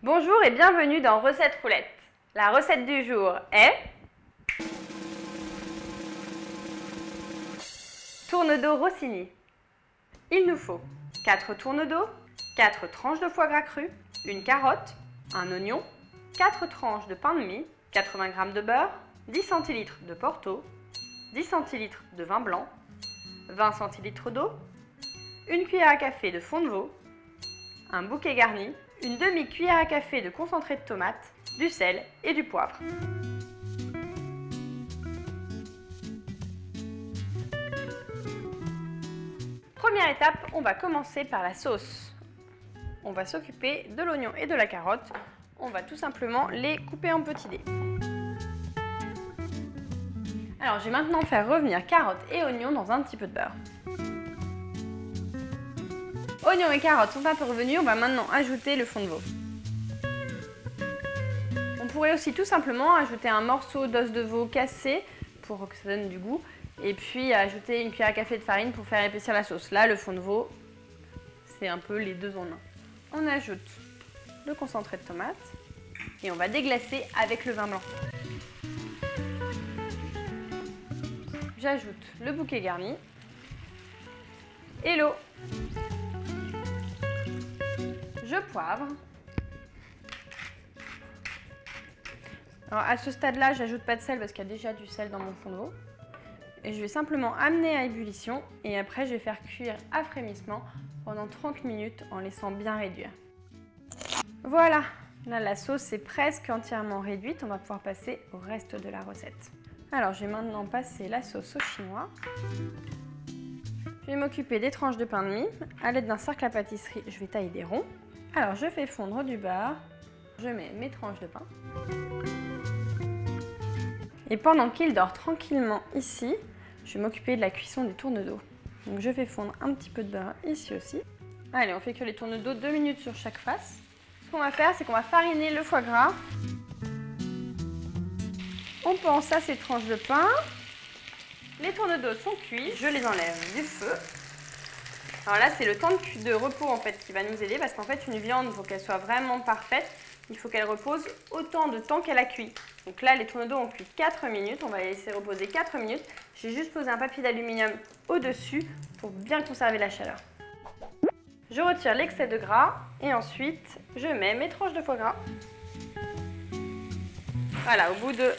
Bonjour et bienvenue dans Recette Roulette. La recette du jour est tourne-dos Rossini. Il nous faut 4 tourne-dos, 4 tranches de foie gras cru, une carotte, un oignon, 4 tranches de pain de mie, 80 g de beurre, 10 cl de Porto, 10 cl de vin blanc, 20 cl d'eau, une cuillère à café de fond de veau, un bouquet garni, une demi-cuillère à café de concentré de tomate, du sel et du poivre. Première étape, on va commencer par la sauce. On va s'occuper de l'oignon et de la carotte. On va tout simplement les couper en petits dés. Alors, je vais maintenant faire revenir carottes et oignons dans un petit peu de beurre. Oignons et carottes sont un peu revenus, on va maintenant ajouter le fond de veau. On pourrait aussi tout simplement ajouter un morceau d'os de veau cassé pour que ça donne du goût et puis ajouter une cuillère à café de farine pour faire épaissir la sauce. Là, le fond de veau, c'est un peu les deux en un. On ajoute le concentré de tomate et on va déglacer avec le vin blanc. J'ajoute le bouquet garni et l'eau. Je poivre. Alors à ce stade-là, j'ajoute pas de sel parce qu'il y a déjà du sel dans mon fond de veau. Et je vais simplement amener à ébullition et après je vais faire cuire à frémissement pendant 30 minutes en laissant bien réduire. Voilà, là la sauce est presque entièrement réduite, on va pouvoir passer au reste de la recette. Alors je vais maintenant passer la sauce au chinois. Je vais m'occuper des tranches de pain de mie. À l'aide d'un cercle à pâtisserie, je vais tailler des ronds. Alors je fais fondre du beurre, je mets mes tranches de pain. Et pendant qu'il dort tranquillement ici, je vais m'occuper de la cuisson des tourne-dos. Donc je fais fondre un petit peu de beurre ici aussi. Allez, on fait cuire les tourne-dos 2 minutes sur chaque face. Ce qu'on va faire, c'est qu'on va fariner le foie gras. On pense à ces tranches de pain. Les tourne-dos sont cuits, je les enlève du feu. Alors là, c'est le temps de repos en fait qui va nous aider parce qu'en fait, une viande, il faut qu'elle soit vraiment parfaite. Il faut qu'elle repose autant de temps qu'elle a cuit. Donc là, les tourne-dos ont cuit 4 minutes. On va les laisser reposer 4 minutes. J'ai juste posé un papier d'aluminium au-dessus pour bien conserver la chaleur. Je retire l'excès de gras et ensuite, je mets mes tranches de foie gras. Voilà, au bout de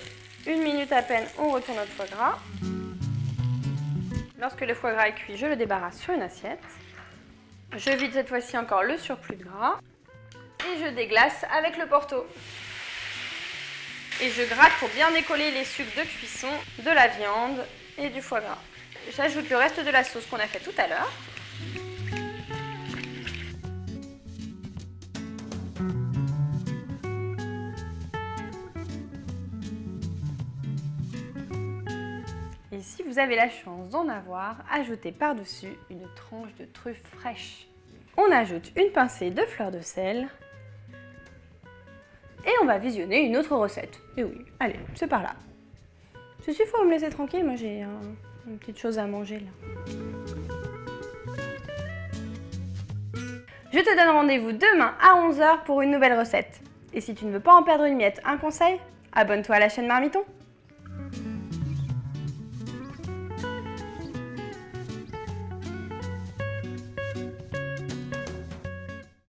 1 minute à peine, on retourne notre foie gras. Lorsque le foie gras est cuit, je le débarrasse sur une assiette. Je vide cette fois-ci encore le surplus de gras. Et je déglace avec le Porto. Et je gratte pour bien décoller les sucs de cuisson de la viande et du foie gras. J'ajoute le reste de la sauce qu'on a fait tout à l'heure. Et si vous avez la chance d'en avoir, ajoutez par-dessus une tranche de truffe fraîche. On ajoute une pincée de fleur de sel. Et on va visionner une autre recette. Et oui, allez, c'est par là. Ceci, il faut me laisser tranquille, moi j'ai une petite chose à manger là. Je te donne rendez-vous demain à 11 h pour une nouvelle recette. Et si tu ne veux pas en perdre une miette, un conseil, abonne-toi à la chaîne Marmiton.